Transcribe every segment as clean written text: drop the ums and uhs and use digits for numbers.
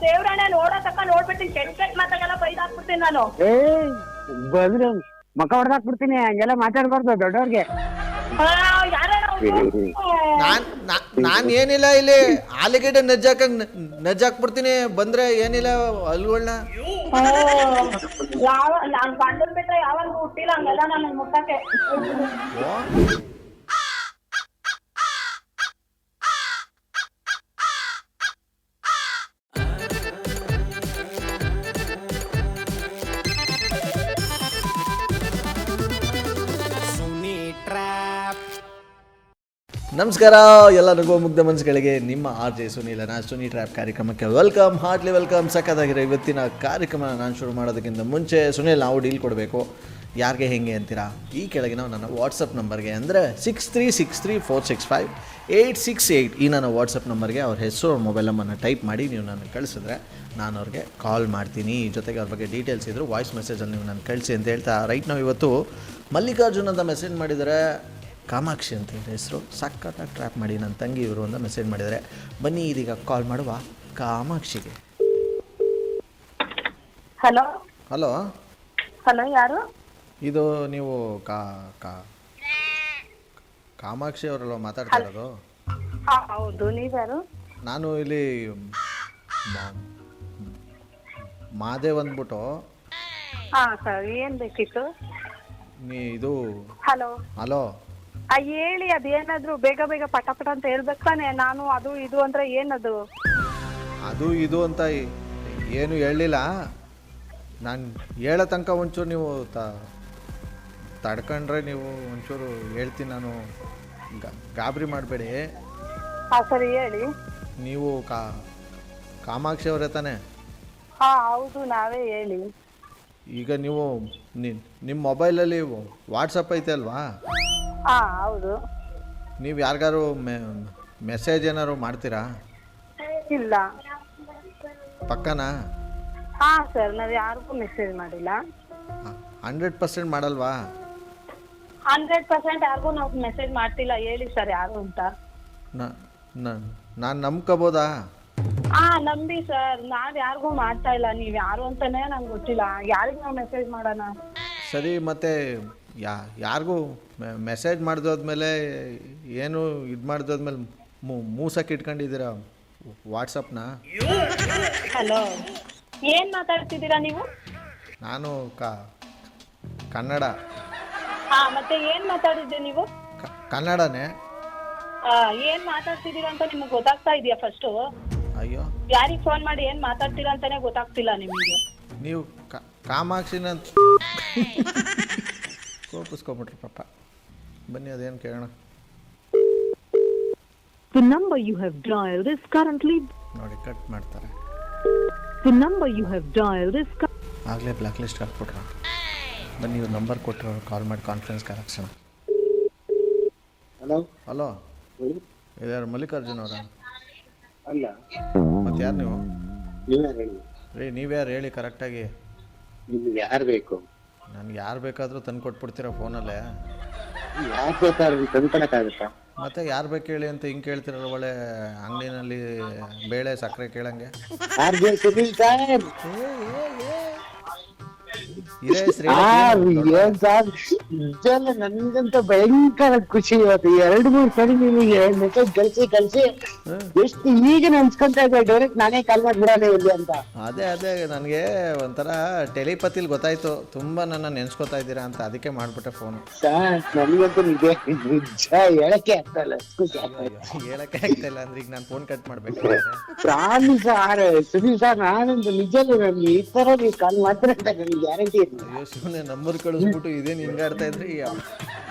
ದೇವ್ರಣ್ಣ ನೋಡೋ ತಕ್ಕ ನೋಡ್ಬಿಡ್ತೀನಿ, ಕೆಟ್ಟ ಮಾತಾಗೆಲ್ಲ ಬೈದಾಕ್ಬಿಡ್ತೀನಿ ನಾನು. ಬಂದ್ರೆ ಮಕ್ಕ ಹೊಡೆದಾಕ್ಬಿಡ್ತೀನಿ, ಹಂಗೆಲ್ಲ ಮಾತಾಡ್ಬಾರ್ದು ದೊಡ್ಡವ್ರಿಗೆ. ನಾನ್ ಏನಿಲ್ಲ, ಇಲ್ಲಿ ಆಲಿಗಡ್ಡೆ ನಜ್ಜಾಕ್ಬಿಡ್ತೀನಿ ಬಂದ್ರೆ, ಏನಿಲ್ಲ ಅಲ್ಗಳನ್ನ. ನಾನ್ ಗಂಡನ್ ಬಿಟ್ರೆ ಯಾವಾಗ ಹುಟ್ಟಿಲ್ಲ ಹಂಗೆಲ್ಲ ನನ್ನ ಮುಟ್ಟಕ್ಕೆ. ನಮಸ್ಕಾರ ಎಲ್ಲರಿಗೂ ಮುಗ್ಧ ಮನಸ್ಸುಗಳಿಗೆ, ನಿಮ್ಮ ಆರ್ ಜೆ ಸುನೀಲನ ಸುನಿ ಟ್ರ್ಯಾಪ್ ಕಾರ್ಯಕ್ರಮಕ್ಕೆ ವೆಲ್ಕಮ್, ಹಾರ್ಟ್ಲಿ ವೆಲ್ಕಮ್. ಸಖತ್ತಾಗಿರೋ ಇವತ್ತಿನ ಕಾರ್ಯಕ್ರಮ ನಾನು ಶುರು ಮಾಡೋದಕ್ಕಿಂತ ಮುಂಚೆ ಸುನೀಲ್, ನಾವು ಡೀಲ್ ಕೊಡಬೇಕು. ಯಾರಿಗೆ ಹೆಂಗೆ ಅಂತೀರಾ? ಈ ಕೆಳಗಿನ ನನ್ನ ವಾಟ್ಸಪ್ ನಂಬರ್ಗೆ, ಅಂದರೆ 6363465868 ಈ ನನ್ನ ವಾಟ್ಸಪ್ ನಂಬರ್ಗೆ ಅವ್ರ ಹೆಸರು, ಅವ್ರ ಮೊಬೈಲ್ ನಂಬರ್ನ ಟೈಪ್ ಮಾಡಿ ನೀವು ನನಗೆ ಕಳಿಸಿದ್ರೆ ನಾನು ಅವ್ರಿಗೆ ಕಾಲ್ ಮಾಡ್ತೀನಿ. ಜೊತೆಗೆ ಅವ್ರ ಬಗ್ಗೆ ಡೀಟೇಲ್ಸ್ ಇದ್ದರು ವಾಯ್ಸ್ ಮೆಸೇಜಲ್ಲಿ ನೀವು ನಾನು ಕಳಿಸಿ ಅಂತ ಹೇಳ್ತಾ, ರೈಟ್ ನಾವು ಇವತ್ತು ಮಲ್ಲಿಕಾರ್ಜುನ್ ಅಂತ ಮೆಸೇಜ್ ಮಾಡಿದರೆ, ಕಾಮಾಕ್ಷಿ ಅಂತ ಹೇಳಿ ಹೆಸರು, ಸಖತ್ತಾಗಿ ಟ್ರ್ಯಾಪ್ ಮಾಡಿ ನನ್ನ ತಂಗಿ ಇವರು ಅಂತ ಮೆಸೇಜ್ ಮಾಡಿದ್ದಾರೆ. ಬನ್ನಿ ಇದೀಗ ಕಾಲ್ ಮಾಡುವ ಕಾಮಾಕ್ಷಿಗೆ. ಹಲೋ ಹಲೋ ಹಲೋ, ಯಾರು? ಇದು ನೀವು ಕಾಮಾಕ್ಷಿ ಅವರಲ್ಲ ಮಾತಾಡ್ತಾ ಇರೋದು? ಹೌದು, ನೀವ್ಯಾರು? ನಾನು ಇಲ್ಲಿ ಮಾದೇವ್ ಅಂದ್ಬಿಟ್ಟು. ಸರ್, ಏನ್ ಬೇಕಿತ್ತು? ಇದು ಹಲೋ ಹಲೋ ಹೇಳಿ, ಅದೇನಾದ್ರು ಬೇಗ ಬೇಗ ಪಟ ಅಂತ ಹೇಳ್ಬೇಕು ತಾನೆ. ನಾನು ಅದು ಇದು ಅಂದ್ರೆ ಏನದು? ಅದು ಇದು ಅಂತ ಏನು ಹೇಳಲಿಲ್ಲ ನಾನು. ಹೇಳೋ ತನಕ ಒಂಚೂರು ನೀವು ತಡ್ಕೊಂಡ್ರೆ ನೀವು ಒಂಚೂರು ಹೇಳ್ತೀನಿ ನಾನು, ಗಾಬರಿ ಮಾಡಬೇಡಿ. ಸರಿ ಹೇಳಿ. ನೀವು ಕಾಮಾಕ್ಷಿ ಅವರೇ ತಾನೆ? ಹೌದು, ನಾವೇ, ಹೇಳಿ. ಈಗ ನೀವು ನಿಮ್ಮ ಮೊಬೈಲಲ್ಲಿ ವಾಟ್ಸಪ್ ಐತೆ ಅಲ್ವಾ? ಹೌದು. ನೀವು ಯಾರಿಗಾರು ಮೆಸೇಜ್ ಏನಾದ್ರು ಮಾಡ್ತೀರಾ? ಇಲ್ಲ. ಪಕ್ಕನಾ? ಸರ್, ನಾವು ಯಾರಿಗೂ ಮೆಸೇಜ್ ಮಾಡಿಲ್ಲ. 100% ಮಾಡಲ್ವಾ? 100% ಯಾರಿಗೂ ನಾವು ಮೆಸೇಜ್ ಮಾಡ್ತಿಲ್ಲ. ಹೇಳಿ ಸರ್, ಯಾರು ಅಂತ. ನಾನು ನಂಬ್ಕೋಬೋದಾ? ನಂಬಿ ಸರ್, ನಾವ್ ಯಾರಿಗೂ ಮಾಡ್ತಾ ಇಲ್ಲ. ನೀವ್ ಯಾರು ಅಂತಾನೆ ನಂಗೆ ಗೊತ್ತಿಲ್ಲ. ಯಾರಿಗೂ ನಾವು ಮೆಸೇಜ್ ಮಾಡೋಣ? ಸರಿ, ಮತ್ತೆ ಯಾರಿಗೂ ಮೆಸೇಜ್ ಮಾಡಿದೋದ್ಮೇಲೆ ಏನು ಇದು ಮಾಡಿದೋದ್ಮೇಲೆ ಮೂಸಕ್ಕೆ ಇಟ್ಕೊಂಡಿದ್ದೀರಾ ವಾಟ್ಸಪ್ನ? ಹಲೋ, ಏನ್ ಮಾತಾಡ್ತಿದ್ದೀರಾ ನೀವು? ನಾನು ಕನ್ನಡ. ಮತ್ತೆ ಏನ್ ಮಾತಾಡಿದ್ದೆ ನೀವು? ಕನ್ನಡನೇ. ಏನ್ ಮಾತಾಡ್ತಿದ್ದೀರಾ ಅಂತ ನಿಮ್ಗೆ ಗೊತ್ತಾಗ್ತಾ ಇದೆಯಾ? ಫಸ್ಟು ಅಯ್ಯೋ, ಯಾರಿಗೆ ಫೋನ್ ಮಾಡಿ ಏನ್ ಮಾತಾಡ್ತೀರಾ ಅಂತಾನೆ ಗೊತ್ತಾಗ್ತಿಲ್ಲ ನಿಮಗೆ. ನೀವು ಕಾಮಾಕ್ಷಿನ ಕೋಪಿಸ್ಕೊಂಬಿಟ್ರಿ ಪಾಪ. ಬನ್ನಿ ಅದೇನು ಕೇಳೋಣ. The number you have dialed is currently ನೋಡಿ ಕಟ್ ಮಾಡ್ತಾರೆ. The number you have dialed is ಆಗಲೇ ಬ್ಲ್ಯಾಕ್ ಲಿಸ್ಟ್ ಹಾಕ್ಬಿಟ್ರ. ಬನ್ನಿ ನೀವು ನಂಬರ್ ಕೊಟ್ಟರು, ಕಾಲ್ ಮಾಡಿ ಕಾನ್ಫರೆನ್ಸ್ಗೆ ಹಾಕ್ಸೋಣ. ಹಲೋ ಹಲೋ, ಇದ್ಯಾರು ಮಲ್ಲಿಕಾರ್ಜುನ್ ಅವರ? ಅಲ್ಲ. ಮತ್ತೆ ಯಾರು ನೀವು? ಹೇಳಿ ನೀವ್ಯಾರು ಹೇಳಿ ಕರೆಕ್ಟಾಗಿ. ನಿಮ್ಗೆ ಯಾರು ಬೇಕು? ನನಗೆ ಯಾರು ಬೇಕಾದರೂ ತಂದು ಕೊಟ್ಬಿಡ್ತೀರಾ ಫೋನಲ್ಲೇ? ಯಾರು ಬೇಕಾದ್ರೂ ತಂದ್ಕೊಳಕ್ಕಾಗುತ್ತಾ? ಮತ್ತೆ ಯಾರು ಬೇಕು ಹೇಳಿ ಅಂತ ಹಿಂಗೆ ಕೇಳ್ತಿರಲ್ಲ, ಒಳ್ಳೆ ಅಂಗಡಿನಲ್ಲಿ ಬೇಳೆ ಸಕ್ಕರೆ ಕೇಳಂಗೆ. ನನ್ಗಂತ ಭಯಂಕರ ಖುಷಿ ಇವತ್ತು. 2-3 ಸರಿ ನಿಮಗೆ ಮೆಸೇಜ್ ಕಳ್ಸಿ ಎಷ್ಟು ಈಗ ಅನ್ಸ್ಕೊಂತ ಇದ್ದೆ, ಡೈರೆಕ್ಟ್ ನಾನೇ ಕಾಲ್ ಮಾಡ್ಬಿಡೋಣ ಇಲ್ಲಿ ಅಂತ. ಅದೇ ನನಗೆ ಒಂಥರ ಟೆಲಿಪತಿಲಿ ಗೊತ್ತಾಯ್ತು, ತುಂಬಾ ನನ್ನ ನೆನ್ಸ್ಕೊತಾ ಇದ್ದೀರಾ ಅಂತ, ಅದಕ್ಕೆ ಮಾಡ್ಬಿಟ್ಟೆ ಫೋನ್. ನನಗಂತೂ ನಿಜ ಹೇಳಕ್ಕೆ ಆಗ್ತಾ ಇಲ್ಲ, ಹೇಳಕ್ಕೆ ಆಗ್ತಾ ಇಲ್ಲ ಅಂದ್ರೆ ಈಗ ನಾನು ಫೋನ್ ಕಟ್ ಮಾಡ್ಬೇಕು. ಪ್ರಾಮಿಸ್ ಸುನೀಲ್ ಸರ್, ನಾನಂತೂ ನಿಜಲ್ಲೂ ನಮ್ಗೆ ಈ ತರ ನೀವು ಕಾಲ್ ಮಾಡ್ತಾರೆ ಅಂತ ನನ್ಗೆ ಗ್ಯಾರಂಟಿ. ಅಯ್ಯೋ ಶಿವನೇ, ನಂಬರ್ ಕಳಿಸ್ಬಿಟ್ಟು ಇದೇನು ಹಿಂಗಾಡ್ತಾ ಇದ್ರಿ?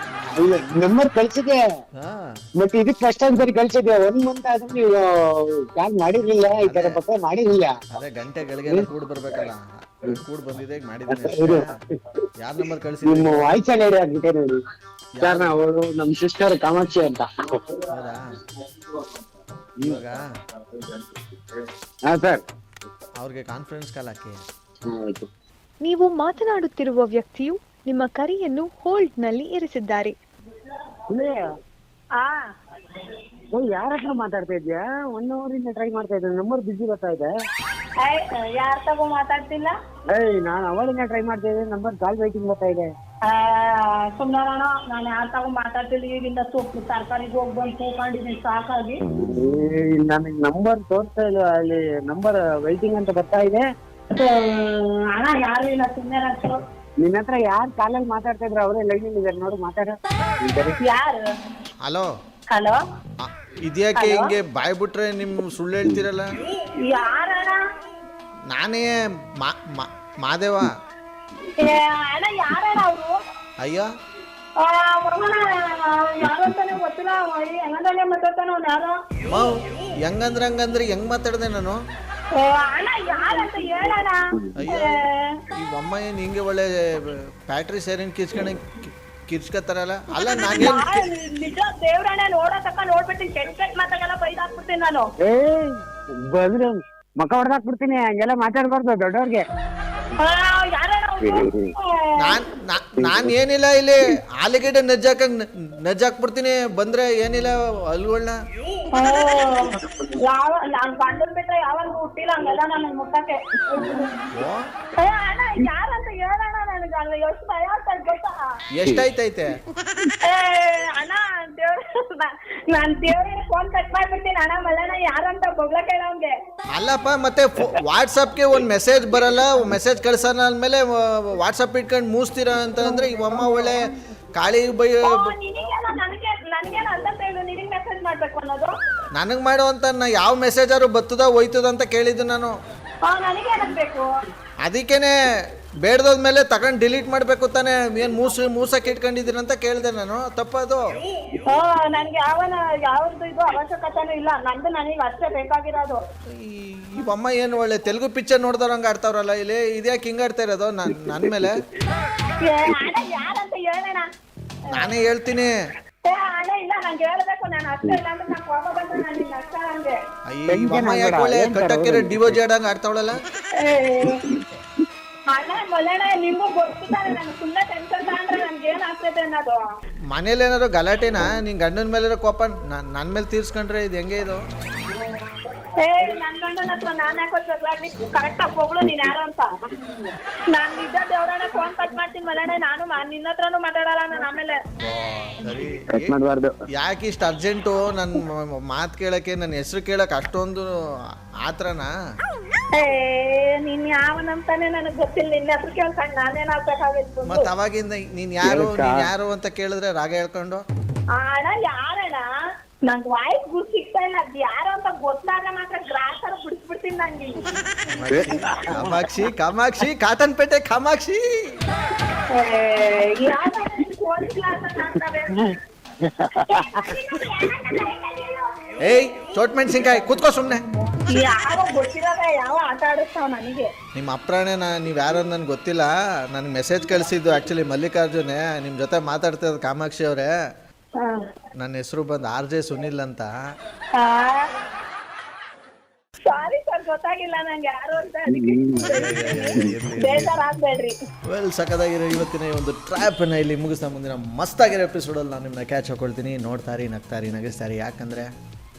ನಂಬರ್ ಕಳ್ಸಿದೆ, ಮತ್ತೆ ಇದಕ್ಕೆ ಫಸ್ಟ್ ಟೈಮ್ ಸರಿ ಕಳ್ಸಿದೆ. 1 ಮಂತ್ ಆದ್ರೂ ನೀವು ಕಾಲ್ ಮಾಡಿರ್ಲಿಲ್ಲ, ಈ ತರ ಪಕ್ಕ ಮಾಡಿರ್ಲಿಲ್ಲ. ಅದೇ ಗಂಟೆಗಳಿಗೆ ಕೂಡ್ ಬರ್ಬೇಕಲ್ಲ, ಕೂಡ್ ಬಂದಿದೆ, ಈಗ ಮಾಡಿದ್ದೀನಿ. ಯಾರ ನಂಬರ್ ಕಳ್ಸಿದ್ರಿ? ನಿಮ್ಮ ವಾಯ್ಸ್ ಅಲ್ಲಿ ಆಗ್ಬಿಟ್ಟೆ ನೋಡಿ ಸರ್. ಅವರು ನಮ್ ಸಿಸ್ಟರ್ ಕಾಮಾಕ್ಷಿ ಅಂತ. ಹೌದಾ? ಇವಾಗ ಸರ್ ಅವ್ರಿಗೆ ಕಾನ್ಫರೆನ್ಸ್ ಕಾಲ್ ಹಾಕಿ. ನೀವು ಮಾತನಾಡುತ್ತಿರುವ ವ್ಯಕ್ತಿಯು ನಿಮ್ಮ ಕರೆಯನ್ನು ಹೋಲ್ಡ್ನಲ್ಲಿ ಇರಿಸಿದ್ದಾರೆ. ಯಾರ ಹತ್ರ ಮಾತಾಡ್ತಾ ಇದ್ಯಾ? 1 ಅವರಿಂದ ಟ್ರೈ ಮಾಡ್ತಾ ಇದ್ದೆ, ನಂಬರ್ ಬಿಸಿ ಬರ್ತಾ ಇದೆ. ಯಾರ್ ತಗೋ ಮಾತಾಡ್ತಿಲ್ಲ? ನಾನು ಅವಳಿಂದ ಟ್ರೈ ಮಾಡ್ತಾ ಇದ್ದೀನಿ, ನಂಬರ್ ಕಾಲ್ ವೈಟಿಂಗ್ ಬರ್ತಾ ಇದೆ. ಸುಮ್ನಾಣ, ನಾನು ಯಾರ್ ತಗೋ ಮಾತಾಡ್ತಿಲ್ಲ. ಈಗಿಂದ ಸೊಪ್ಪು ತರಕಾರಿಗೆ ಹೋಗಿ ಬಂದು ಕೂಕೊಂಡಿದ್ದೀನಿ ಸಾಕಾಗಿ. ನನಗೆ ನಂಬರ್ ತೋರಿಸ್ತಾ ಇಲ್ಲ, ಅಲ್ಲಿ ನಂಬರ್ ವೈಟಿಂಗ್ ಅಂತ ಬರ್ತಾ ಇದೆ. ಅಣ್ಣ ಯಾರು ಇಲ್ಲ, ಸುಮ್ಮನೆ ರಾಜು. ನಿನ್ನ ಹತ್ರ ಯಾರು ಕಾಲಲ್ಲಿ ಮಾತಾಡ್ತಾ ಇದ್ರು ಅವರೇ ಲೈನಲ್ಲಿ ಇದ್ದಾರೆ ನೋಡು, ಮಾತಾಡ. ಯಾರು? ಹಲೋ ಹಲೋ, ಇದ್ಯಾಕೆ ಹಿಂಗೆ ಬಾಯ್ ಬಿಟ್ರೆ ನಿಮ್ಮ ಸುಳ್ಳು ಹೇಳ್ತೀರಲ್ಲ? ಯಾರಣ್ಣ? ನಾನೇ ಮಾದೇವ. ಅಣ್ಣ ಯಾರಣ್ಣ ಅವರು? ಅಯ್ಯ ಯಾರು ಅಂತಾನೆ ಗೊತ್ತಿಲ್ಲ. ಹೆಂಗಂದ್ರೆ ಮಾತಾಡ್ತಾನ ಅವ್ನು ಯಾರು? ಹೆಂಗಂದ್ರೆ ಹಂಗಂದ್ರೆ ಹೆಂಗ್ ಮಾತಾಡ್ದೆ ನಾನು? ಅಣ್ಣ ಯಾರಂತ ಹೇಳಣ್ಣ. ಅಯ್ಯೋ ಈ ಅಮ್ಮ ಏನು ಹಿಂಗೆ ಒಳ್ಳೆ ಫ್ಯಾಕ್ಟ್ರಿ ಸೇರಿನ ಕಿರ್ಚ್ಕತ್ತಾರಲ್ಲ. ಅಲ್ಲ ನಾನೇನು ನಿಜ ದೇವ್ರಣ್ಣ, ನೋಡೋ ತಕ್ಕ ನೋಡ್ಬಿಟ್ಟು ಕೆಟ್ಟ ಮಾತಾಗೆಲ್ಲ ಬೈದಾಕ್ಬಿಡ್ತೀನಿ ನಾನು. ಬಂದ್ರೆ ಮಕ್ಕ ಹೊಡೆದಾಕ್ಬಿಡ್ತೀನಿ, ಹಂಗೆಲ್ಲ ಮಾತಾಡ್ಬಾರ್ದು ದೊಡ್ಡವ್ರಿಗೆ. ನಾನ್ ಏನಿಲ್ಲ, ಇಲ್ಲಿ ಆಲೂಗೆಡ್ಡೆ ನಜ್ಜಾಕ್ಬಿಡ್ತೀನಿ ಬಂದ್ರೆ. ಏನಿಲ್ಲ ಅಲ್ಗಳನ್ನ ಯಾವ ನಾನ್ ಗಂಡನ್ ಬಿಟ್ರೆ ಯಾವಾಗ ಹುಟ್ಟಿಲ್ಲ ಹಂಗೆಲ್ಲ ನನ್ನ ಮುಟ್ಟಕ್ಕೆ. ಅಣ್ಣ ಯಾರಂತ ಹೇಳಣ್ಣ, ನನಗೆ ಎಷ್ಟು ಭಯ ಆಗ್ತದೆ ಗೊತ್ತಾ? ಎಷ್ಟಾಯ್ತೈತೆ? ಅಣ್ಣ ನಾನ್ ದೇವ್ರಿಗೆ ಫೋನ್ ಕಟ್ ಮಾಡ್ಬಿಡ್ತೀನಿ ಅಣ್ಣ. ಮಲ್ಲಣ್ಣ ಯಾರಂತ ಬೊಗ್ಲಕ್ಕೆ ಹೇಳೋಂಗೆ. ಅಲ್ಲಪ್ಪ, ಮತ್ತೆ ವಾಟ್ಸಪ್ಗೆ ಒಂದು ಮೆಸೇಜ್ ಬರಲ್ಲ, ಮೆಸೇಜ್ ಕಳ್ಸೋಣ ಅಂದ್ಮೇಲೆ ವಾಟ್ಸಪ್ ಇಟ್ಕೊಂಡು ಮೂಸ್ತೀರ ಅಂತ ಅಂದ್ರೆ ಇವಮ್ಮ ಒಳ್ಳೆ ಕಾಳಿ ಬೈ. ನನಗೇನು ಅಂತ ಹೇಳು, ನಿನಗೆ ಮೆಸೇಜ್ ಮಾಡ್ಬೇಕು ಅನ್ನೋದು? ನನಗೆ ಮಾಡೋ ಅಂತ ಯಾವ ಮೆಸೇಜಾರು ಬರ್ತದ ಹೋಯ್ತದ ಅಂತ ಕೇಳಿದ್ದು ನಾನು. ನನಗೇನಾಗಬೇಕು? ಅದಕ್ಕೇನೆ ಬೇಡದೋದ್ಮೇಲೆ ತಗೊಂಡು ಡಿಲೀಟ್ ಮಾಡಬೇಕು ತಾನೆ. ಏನು ಮೂಸಕ್ಕೆ ಇಟ್ಕೊಂಡಿದ್ದೀರ ಅಂತ ಕೇಳಿದೆ ನಾನು. ತಪ್ಪದು? ನನ್ಗೆ ಯಾವ್ದು ಇದು ಅವಶ್ಯಕತೆನೂ ಇಲ್ಲ. ನಂದು ನನಗೆ ಅಷ್ಟೇ ಬೇಕಾಗಿರೋದು. ಈ ಅಮ್ಮ ಏನು ಒಳ್ಳೆ ತೆಲುಗು ಪಿಕ್ಚರ್ ನೋಡ್ದವ್ರಂಗೆ ಆಡ್ತಾವ್ರಲ್ಲ ಇಲ್ಲಿ. ಇದ್ಯಾಕೆ ಹಿಂಗೆ ಆಡ್ತಾ ಇರೋದು ನನ್ನ ಮೇಲೆ? ಯಾರಂತ ಹೇಳೋಣ, ನಾನೇ ಹೇಳ್ತೀನಿ. ಅಣ್ಣ ಇಲ್ಲ, ನಂಗೆ ಹೇಳ್ಬೇಕು. ನಾನು ಅಷ್ಟೇ ಇಲ್ಲ ಅಂದ್ರೆ ನಾನು ಕೋಪ ಬಂದ್ರೆ ನಾನು ನಿನ್ನ ಅಷ್ಟ ಹಂಗೆ. ಈ ಅಮ್ಮ ಯಾಕೆ ಒಳ್ಳೆ ಕಟ್ಟಕ್ಕಿರೋ ಡಿವೋಜಿ ಆಡಂಗೆ ಆಡ್ತಾವಳಲ್ಲ? ಅಣ್ಣ ಮೊಲಣ್ಣ ನಿಮಗೂ ಗೊತ್ತಿದ್ದಾರೆ, ನನಗೆ ಸುಮ್ಮನೆ ಟೆನ್ಷನ್ ತಗೊಂಡ್ರೆ ನನ್ಗೆ ಏನ್ ಆಗ್ತೈತೆ ಅನ್ನೋದು. ಮನೇಲಿ ಏನಾದ್ರು ಗಲಾಟೆನಾ? ನಿನ್ ಗಂಡನ ಮೇಲೆ ಕೋಪ ನನ್ನ ಮೇಲೆ ತೀರ್ಸ್ಕೊಂಡ್ರೆ ಇದು ಹೆಂಗೆ ಇದು? ನನ್ ಗಂಡನ ಹತ್ರ ನಾನು ಯಾಕೋ ಜಗಳಾಡ್ಲಿ? ಕರೆಕ್ಟ್ ಆಗಿ ಹೋಗ್ಳು ನೀನ್ ಯಾರು ಅಂತ. ನಾನ್ ನಿಜ ದೇವ್ರಣ್ಣ ಫೋನ್ ಕಟ್ ಮಾಡ್ತೀನಿ ಮಲ್ಲಣ್ಣ. ನಾನು ನಿನ್ನ ಹತ್ರನು ಮಾತಾಡಲ್ಲ ನಾನು ಆಮೇಲೆ. ಯಾಕೆ ಇಷ್ಟು ಅರ್ಜೆಂಟು ನನ್ನ ಮಾತು ಕೇಳಕ್ಕೆ, ನನ್ನ ಹೆಸರು ಕೇಳಕ್ಕೆ ಅಷ್ಟೊಂದು ಆತ್ರನಾ? ನೀನ್ ಯಾವನಂತಾನೆ ನನಗ್ ಗೊತ್ತಿಲ್ಲ. ನಿನ್ನ ಹೆಸರು ಕೇಳ್ಕೊಂಡು ನಾನೇನಾಗ್ಬೇಕಾಗಿತ್ತು? ಮತ್ ಅವಾಗಿಂದ ನೀನ್ ಯಾರು ಅಂತ ಕೇಳಿದ್ರೆ ರಾಗ ಹೇಳ್ಕೊಂಡು ಅಣ್ಣ ಯಾರಣ್ಣ? ನಂಗೆ ವಾಯ್ಸ್ ಗುಡ್ ಸಿಗ್ತಾ ಇಲ್ಲ. ಅದ್ ಯಾರು ಅಂತ ಗೊತ್ತಾಗ ಮಾತ್ರ ಗ್ರಾಸರ ಬಿಡಿಸ್ಬಿಡ್ತೀನಿ ನಂಗೆ. ಕಾಮಾಕ್ಷಿ ಕಾಮಾಕ್ಷಿ ಕಾಟನ್ ಪೇಟೆ ಕಾಮಾಕ್ಷಿ. ಏಯ್ ಚೋಟ್ ಮೆಣಸಿನ್ಕಾಯಿ ಕೂತ್ಕೋ ಸುಮ್ನೆ. ಯಾವ ಗೊತ್ತಿರೋದ ಯಾವ ಆಟ ಆಡಿಸ್ತಾವ ನನಗೆ. ನಿಮ್ಮ ಅಪ್ರಾಣೆ ನೀವು ಯಾರು ನನ್ಗೆ ಗೊತ್ತಿಲ್ಲ. ನನಗೆ ಮೆಸೇಜ್ ಕಳಿಸಿದ್ದು ಆ್ಯಕ್ಚುಲಿ ಮಲ್ಲಿಕಾರ್ಜುನೆ. ನಿಮ್ಮ ಜೊತೆ ಮಾತಾಡ್ತಿರೋದು ಕಾಮಾಕ್ಷಿ ಅವರೇ. ನನ್ನ ಹೆಸರು ಬಂದು RJ ಸುನಿಲ್ ಅಂತ. ಸಾರಿ ಸರ್, ಗೊತ್ತಾಗಿಲ್ಲ ನಂಗೆ ಯಾರು ಅಂತ. ಬೇಜಾರಾಗ್ಬೇಡ್ರಿ. ವೆಲ್, ಸಖತ್ತಾಗಿರೋ ಇವತ್ತಿನ ಈ ಒಂದು ಟ್ರ್ಯಾಪನ್ನು ಇಲ್ಲಿ ಮುಗಿಸ್ತಾ ಮುಂದಿನ ಮಸ್ತಾಗಿರೋ ಎಪಿಸೋಡಲ್ಲಿ ನಾನು ನಿಮ್ಮನ್ನ ಕ್ಯಾಚ್ ಹಾಕೊಳ್ತೀನಿ. ನೋಡ್ತಾರಿ, ನಗ್ತಾರಿ, ನಗಿಸ್ತಾರಿ. ಯಾಕಂದರೆ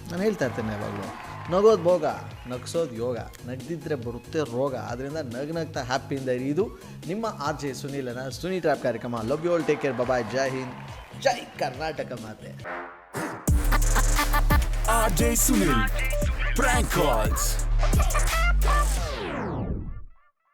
ನಾನು ಹೇಳ್ತಾ ಇರ್ತೇನೆ ಯಾವಾಗಲೂ, ನಗೋದು ಭೋಗ, ನಗ್ಸೋದು ಯೋಗ, ನಗ್ದಿದ್ರೆ ಬರುತ್ತೆ ರೋಗ. ಆದ್ದರಿಂದ ನಗ್ನಗ್ತಾ ಹ್ಯಾಪಿಯಿಂದ ಇರಿ. ಇದು ನಿಮ್ಮ RJ ಸುನೀಲನ ಸುನಿ ಟ್ರ್ಯಾಪ್ ಕಾರ್ಯಕ್ರಮ. Love you all, take care, bye, Jai Hind, Jai Karnataka ಮಾತೆ. RJ Sunil, prank calls.